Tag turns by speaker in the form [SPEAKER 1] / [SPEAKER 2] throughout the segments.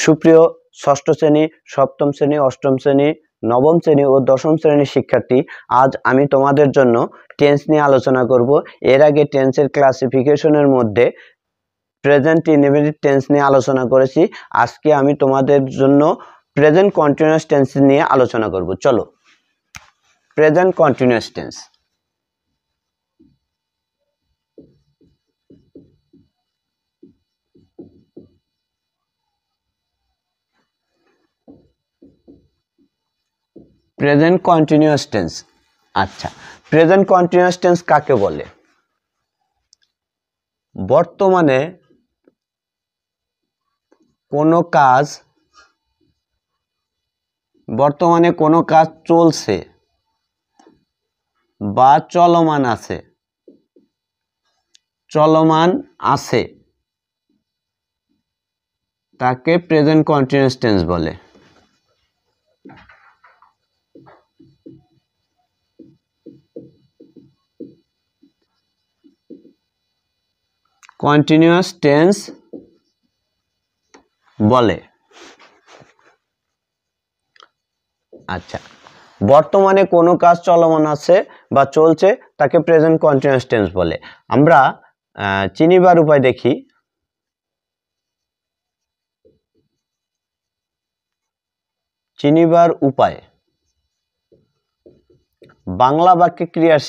[SPEAKER 1] সুপ্রিয় ষষ্ঠ শ্রেণী, সপ্তম শ্রেণী, অষ্টম শ্রেণী, নবম শ্রেণী ও দশম শ্রেণীর শিক্ষার্থী, আজ আমি তোমাদের জন্য টেন্স নিয়ে আলোচনা করব। এর আগে টেন্সের ক্লাসিফিকেশনের মধ্যে প্রেজেন্ট ইনডেফিনিট টেন্স নিয়ে আলোচনা করেছি। আজকে আমি তোমাদের জন্য প্রেজেন্ট কন্টিনিউয়াস টেন্স নিয়ে আলোচনা করব। চলো, present continuous tense. Present continuous tense. আচ্ছা, প্রেজেন্ট কন্টিনিউয়াস টেন্স কাকে বলে? বর্তমানে কোনো কাজ চলছে বা চলমান আছে তাকে প্রেজেন্ট কন্টিনিউয়াস টেন্স বলে। কন্টিনিউয়াস টেন্স বলে। আচ্ছা, বর্তমানে কোনো কাজ চলমান আছে বা চলছে তাকে প্রেজেন্ট কন্টিনিউয়াস টেন্স বলে। আমরা চিনিবার উপায় দেখি। চিনিবার উপায়: বাংলা বাক্যে ক্রিয়ার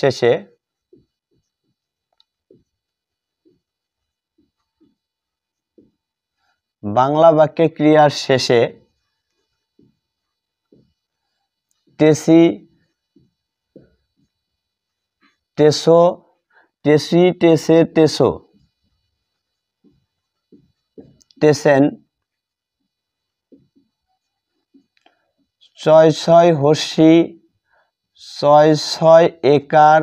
[SPEAKER 1] শেষে তেসি, তেসো, তেসি, তেসে, তেসো, তেসেন, ছয় ছয় হর্ষি, ছয় ছয় একার,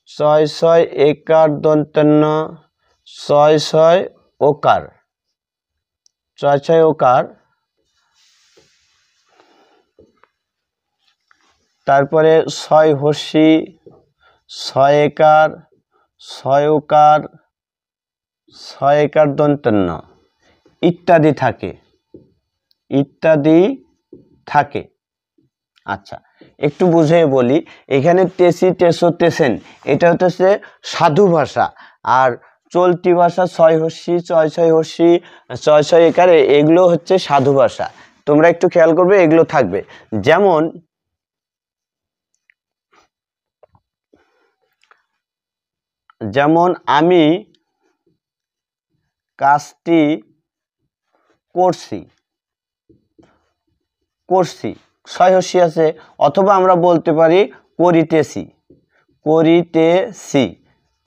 [SPEAKER 1] ছয় ছয় একার দন্তন্য, ছয় ছয় ওকার, ছয় ছয় ওকার, তারপরে ছয় হর্ষি, ছয় একার, ছয় ওকার, ছয় একার দন্তন্য ইত্যাদি থাকে। আচ্ছা, একটু বুঝে বলি। এখানে তেসি, তেসো, তেসেন এটা হচ্ছে সাধু ভাষা, আর চলতি ভাষা ছয় হর্ষি, ছয় ছয় হর্ষি, ছয় ছয় একার, এগুলো হচ্ছে সাধু ভাষা। তোমরা একটু খেয়াল করবে, এগুলো থাকবে। যেমন আমি কাজটি করছি, ছয় হর্ষি আছে, অথবা আমরা বলতে পারি করিতেছি,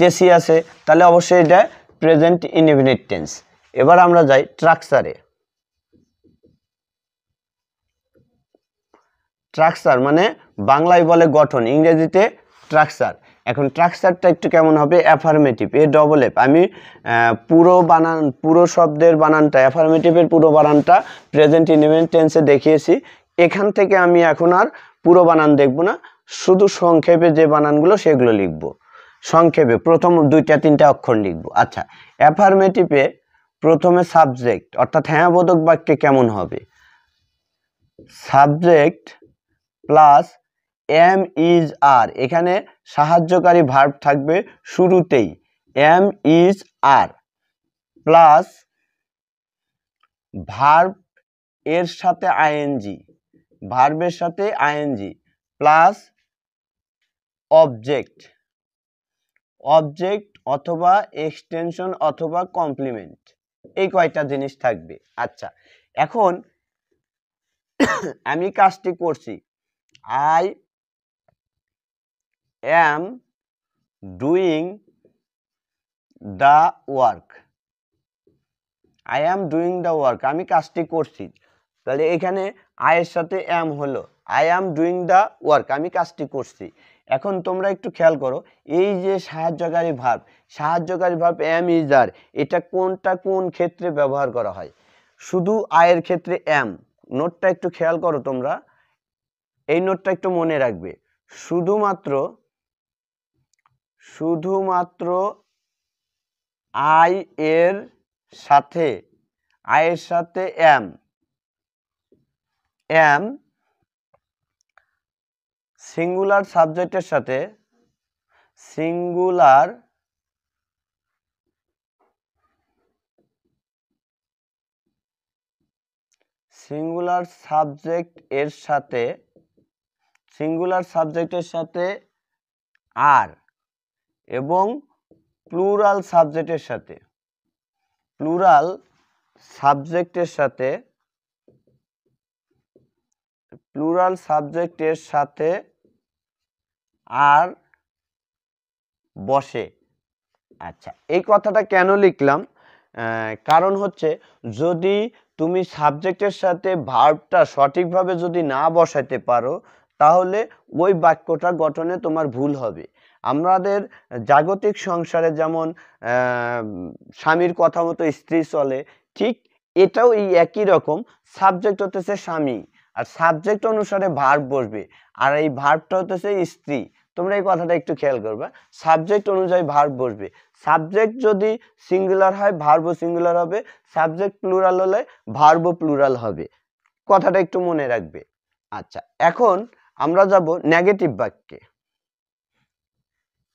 [SPEAKER 1] তেসি আছে, তাহলে অবশ্যই এটা প্রেজেন্ট ইনডেফিনিট টেন্স। এবার আমরা যাই স্ট্রাকচারে। স্ট্রাকচার মানে বাংলায় বলে গঠন, ইংরেজিতে স্ট্রাকচার। এখন স্ট্রাকচারটা একটু কেমন হবে? Affirmative, F. আমি পুরো শব্দের বানানটা, অ্যাফার্মেটিভের পুরো বানানটা প্রেজেন্ট ইনডেফিনিট টেন্সে দেখিয়েছি। এখান থেকে আমি এখন আর পুরো বানান দেখব না, শুধু সংক্ষেপে যে বানানগুলো সেগুলো লিখব। সংক্ষেপে প্রথম 2-3টা অক্ষর লিখব। আচ্ছা, অ্যাফার্মেটিভে প্রথমে সাবজেক্ট, অর্থাৎ হ্যাঁ বোধক বাক্যে কেমন হবে? Subject plus am is are, এখানে সাহায্যকারী ভার্ব থাকবে শুরুতেই, am is are, plus verb এর সাথে আইএনজি, ভার্বের সাথে আইএনজি, প্লাস অবজেক্ট অথবা এক্সটেনশন অথবা কমপ্লিমেন্ট, এই কয়টা জিনিস থাকবে। আচ্ছা, এখন আমি কাজটি করছি, I am doing the work, আমি কাজটি করছি। তাহলে এখানে আই এর সাথে am হলো, I am doing the work, আমি কাজটি করছি। এখন তোমরা একটু খেয়াল করো, এই যে সাহায্যকারী ভার্ব am is are, এটা কোন ক্ষেত্রে ব্যবহার করা হয়? শুধু আয়ের ক্ষেত্রে am। নোটটা একটু খেয়াল করো তোমরা, এই নোটটা একটু মনে রাখবে। শুধুমাত্র আই এর সাথে আই এর সাথে এম সিঙ্গুলার সাবজেক্টের সাথে সিঙ্গুলার সাবজেক্টের সাথে আর এবং প্লুরাল সাবজেক্টের সাথে আর বসে। আচ্ছা, এই কথাটা কেন লিখলাম? কারণ হচ্ছে যদি তুমি সাবজেক্টের সাথে ভার্বটা সঠিকভাবে যদি না বসাতে পারো তাহলে ওই বাক্যটা গঠনে তোমার ভুল হবে। আমাদের জাগতিক সংসারে যেমন স্বামীর কথা মতো স্ত্রী চলে, ঠিক এটাও এই একই রকম। সাবজেক্ট হতেছে স্বামী আর সাবজেক্ট অনুসারে ভার্ব বসবে, আর এই ভার্বটা হতেছে স্ত্রী। তোমরা এই কথাটা একটু খেয়াল করবে, সাবজেক্ট অনুযায়ী ভার্ব বসবে। সাবজেক্ট যদি সিঙ্গুলার হয় ভার্বও সিঙ্গুলার হবে, সাবজেক্ট প্লুরাল হলে ভার্বও প্লুরাল হবে। কথাটা একটু মনে রাখবে। আচ্ছা, এখন আমরা যাব নেগেটিভ বাক্যে।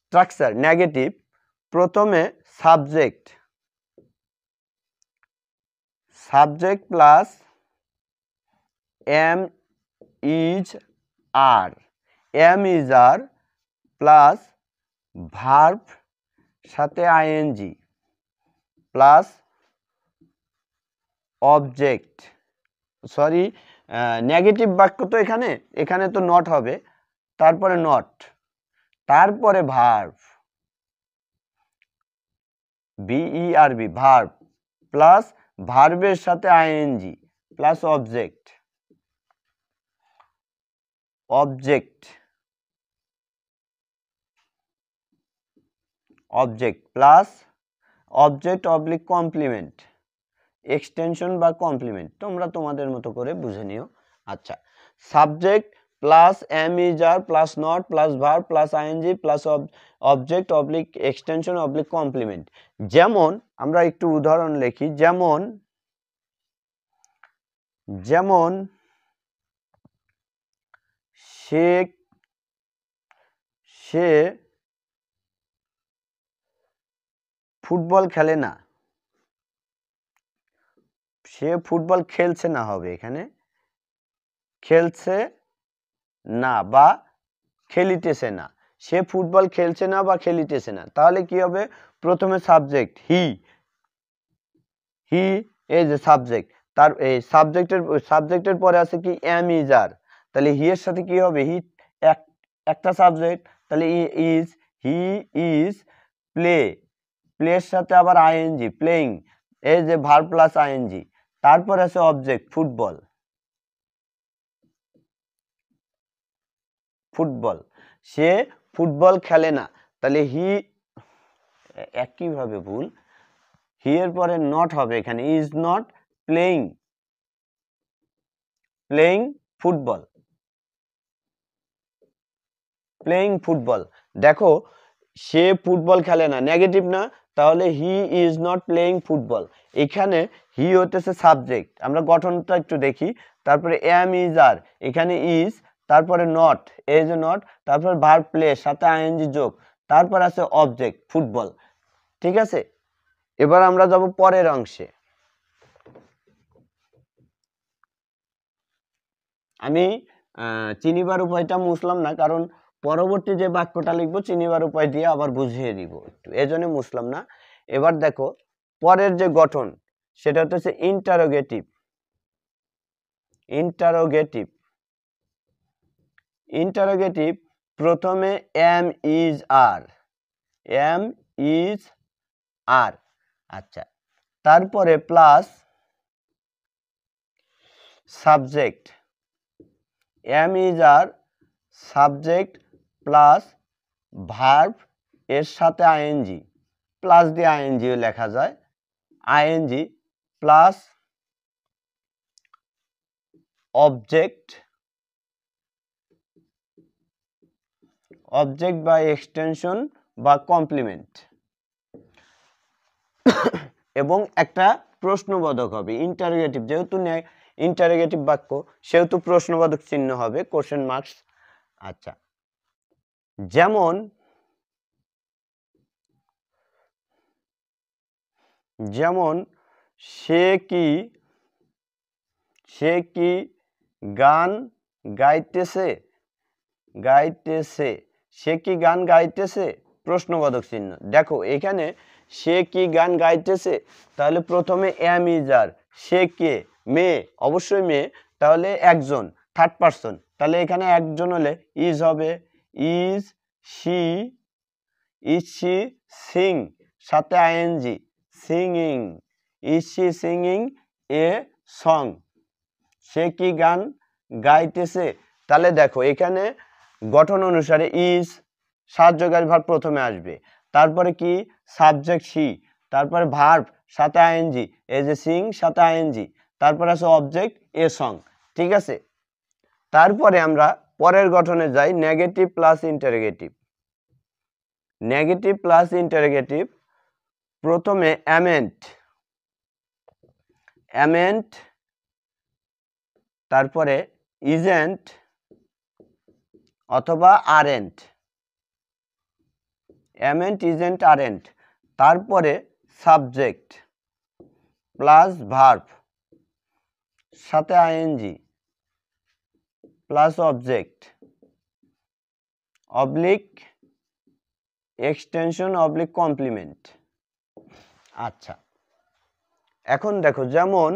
[SPEAKER 1] স্ট্রাকচার নেগেটিভ, প্রথমে subject plus am is are plus verb সাথে ING plus object. Sorry, negative বাক্য তো এখানে তো নট হবে, তারপরে নট, তারপরে ভার্ব বিইআরবি ভার্ব প্লাস ভার্বের সাথে ING plus object plus object oblique complement, extension বা কমপ্লিমেন্ট, তোমরা তোমাদের মতো করে বুঝে নিও। আচ্ছা, subject plus am is are plus not plus verb plus ING plus object oblique extension oblique complement. যেমন আমরা একটু উদাহরণ লিখি, যেমন সে ফুটবল খেলে না, সে ফুটবল খেলছে না হবে এখানে, খেলছে না বা খেলিতেছে না। সে ফুটবল খেলছে না বা খেলিতেছে না, তাহলে কি হবে? প্রথমে সাবজেক্ট হি এই যে সাবজেক্ট, তার এই সাবজেক্টের পরে আছে কি এম ইজ আর, তাহলে হি এর সাথে কি হবে? হি একটা সাবজেক্ট, তাহলে হি ইজ প্লের সাথে আবার আইএনজি প্লেইং, এই যে ভার্ব প্লাস আইএনজি, তারপর আছে অবজেক্ট ফুটবল, সে ফুটবল খেলে না, তাহলে হি একইভাবে ভুল, হি এর পরে নট হবে এখানে, ইজ নট প্লেইং ফুটবল। দেখো, সে ফুটবল খেলে না, নেগেটিভ না, তাহলে he is not playing football. এখানে হি হতেছে সাবজেক্ট, আমরা গঠনটা একটু দেখি। তারপরে এম ইজ আর, এখানে ইজ, তারপরে নট, এই যে নট, তারপর ভার্ব প্লে সাথে আইএনজি যোগ, তারপর আছে অবজেক্ট ফুটবল। ঠিক আছে, এবার আমরা যাব পরের অংশে। আমি চিনিবার উপায়টা মুছলাম না, কারণ পরবর্তী যে বাক্যটা লিখবো চিনিবার উপায় দিয়ে আবার বুঝিয়ে দিব একটু, এজন্য মুছলাম না। এবার দেখো পরের যে গঠন, সেটা হচ্ছে ইন্টারোগেটিভ। প্রথমে এম ইজ আর, আচ্ছা, তারপরে plus subject, am is are subject plus verb এর সাথে আইএনজি, প্লাস দিয়ে আইএনজিও লেখা যায়, আইএনজি প্লাস অবজেক্ট বা এক্সটেনশন বা কমপ্লিমেন্ট। এবং একটা প্রশ্নবোধক হবে। ইন্টারোগেটিভ, যেহেতু ইন্টারোগেটিভ বাক্য সেহেতু প্রশ্নবোধক চিহ্ন হবে, কোশ্চেন মার্কস। আচ্ছা, যেমন যেমন সে কি গান গাইতেছে, সে কি গান গাইতেছে, প্রশ্নবোধক চিহ্ন। দেখো এখানে সে কি গান গাইতেছে, তাহলে প্রথমে এম ইজার, সে কে, মেয়ে, অবশ্যই মেয়ে, তাহলে একজন, থার্ড পারসন, তাহলে এখানে একজন হলে ইজ হবে, ইজ শি, সিং, সাথে ING, singing, is she singing a song, সে কি গান গাইতেছে। তাহলে দেখো এখানে গঠন অনুসারে ইজ সাহায্যকারী ভার্ব প্রথমে আসবে, তারপরে কি সাবজেক্ট সি, তারপরে ভার্ব সাথে আইএনজি, এই যে সিং সাথে আইএনজি, তারপরে আছে অবজেক্ট এ সং। ঠিক আছে, তারপরে আমরা পরের গঠনে যাই, negative plus interrogative. Negative plus interrogative, প্রথমে অ্যামেন্ট, তারপরে ইজেন্ট অথবা আরেন্ট, অ্যামেন্ট ইজেন্ট আরেন্ট, তারপরে সাবজেক্ট প্লাস ভার্ব সাথে ING plus object oblique extension oblique complement. আচ্ছা, এখন দেখো যেমন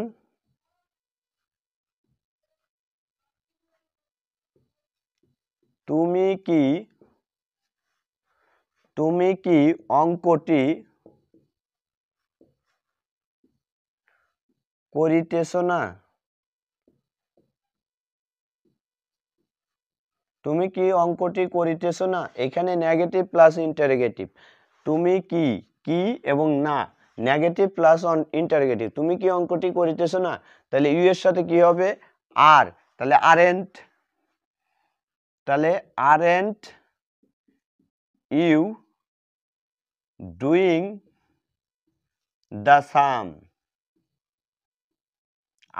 [SPEAKER 1] তুমি কি অঙ্কটি করিতেছ না, তুমি কি অঙ্কটি করিতেছ না, এখানে নেগেটিভ প্লাস ইন্টারোগেটিভ, তুমি কি এবং না, নেগেটিভ প্লাস ইন্টারোগেটিভ, তুমি কি অঙ্কটি করিতেছ না, তাহলে ইউ এর সাথে কি হবে আর, তাহলে aren't you doing the sum,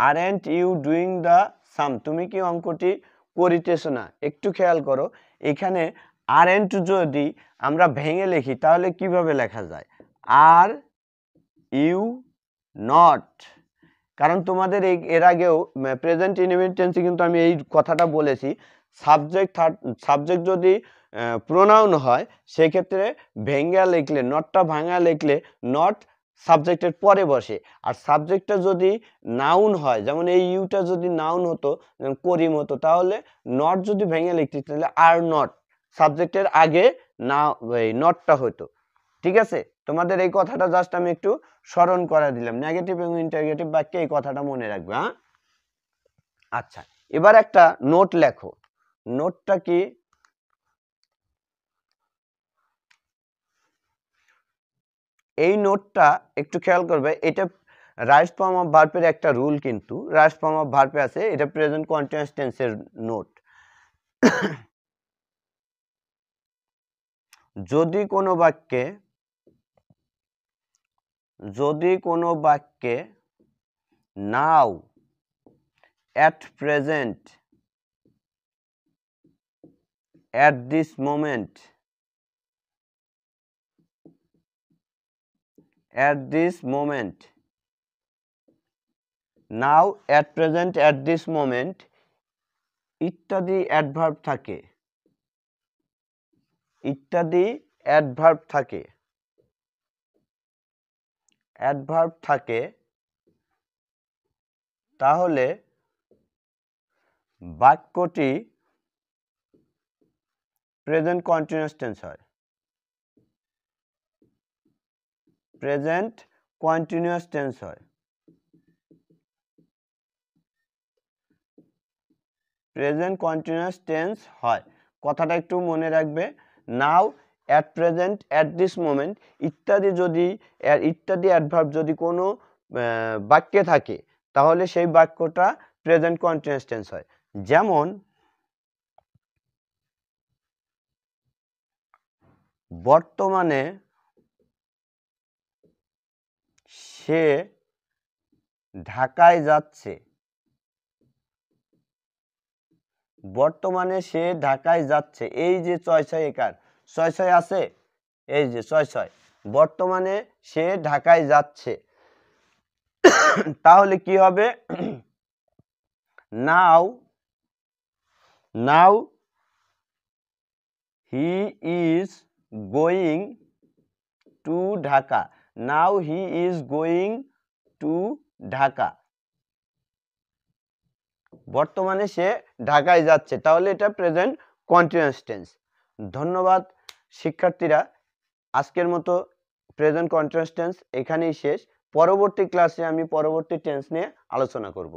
[SPEAKER 1] aren't you doing the sum, তুমি কি অঙ্কটি করিতেছ না। একটু খেয়াল করো, এখানে আরেন্ট যদি আমরা ভেঙে লিখি তাহলে কিভাবে লেখা যায়, আর ইউ নট, কারণ তোমাদের এর আগেও প্রেজেন্ট ইনডিফিনিট টেন্সে কিন্তু আমি এই কথাটা বলেছি, সাবজেক্ট যদি প্রোনাউন হয় সেক্ষেত্রে ভেঙ্গা লিখলে, নটটা ভাঙা লিখলে নট সাবজেক্টের পরে বসে, আর সাবজেক্টটা যদি নাউন হয়, যেমন এই ইউটা যদি নাউন হতো, করিম হতো, তাহলে নট যদি ভেঙে লিখতে তাহলে আর নট সাবজেক্টের আগে না নটটা হতো। ঠিক আছে, তোমাদের এই কথাটা জাস্ট আমি একটু স্মরণ করা দিলাম, নেগেটিভ এবং ইন্টারোগেটিভ বাক্যে এই কথাটা মনে রাখবে। হ্যাঁ, আচ্ছা, এবার একটা নোট লেখো। নোটটা কি, এই নোটটা একটু খেয়াল করবে, এটা রাইট ফর্ম অফ ভার্বের একটা রুল, কিন্তু রাইট ফর্ম অফ ভার্বে আছে, এটা প্রেজেন্ট কন্টিনিউয়াস টেন্সের নোট। যদি কোনো বাক্যে নাও, at present, at this moment, now, at present, at this moment ইত্যাদি অ্যাডভার্ব থাকে, তাহলে বাক্যটি প্রেজেন্ট কন্টিনিউয়াস টেন্স হয়। প্রেজেন্ট কন্টিনিউয়াস টেন্স হয়। প্রেজেন্ট কন্টিনিউয়াস টেন্স হয়, কথাটা একটু মনে রাখবে। Now, at present, at this moment ইত্যাদি অ্যাডভার্ব যদি কোনো বাক্যে থাকে তাহলে সেই বাক্যটা প্রেজেন্ট কন্টিনিউয়াস টেন্স হয়। যেমন বর্তমানে সে ঢাকায় যাচ্ছে, বর্তমানে সে ঢাকায় যাচ্ছে। এই যে 6 একার 6 আছে, এই যে 6 বর্তমানে সে ঢাকায় যাচ্ছে। তাহলে কি হবে? Now he is going to Dhaka. Now he is going to Dhaka. বর্তমানে সে ঢাকায় যাচ্ছে, তাহলে এটা প্রেজেন্ট কন্টিনিউয়াস টেন্স। ধন্যবাদ শিক্ষার্থীরা, আজকের মতো প্রেজেন্ট কন্টিনিউয়াস টেন্স এখানেই শেষ। পরবর্তী ক্লাসে আমি পরবর্তী টেন্স নিয়ে আলোচনা করব।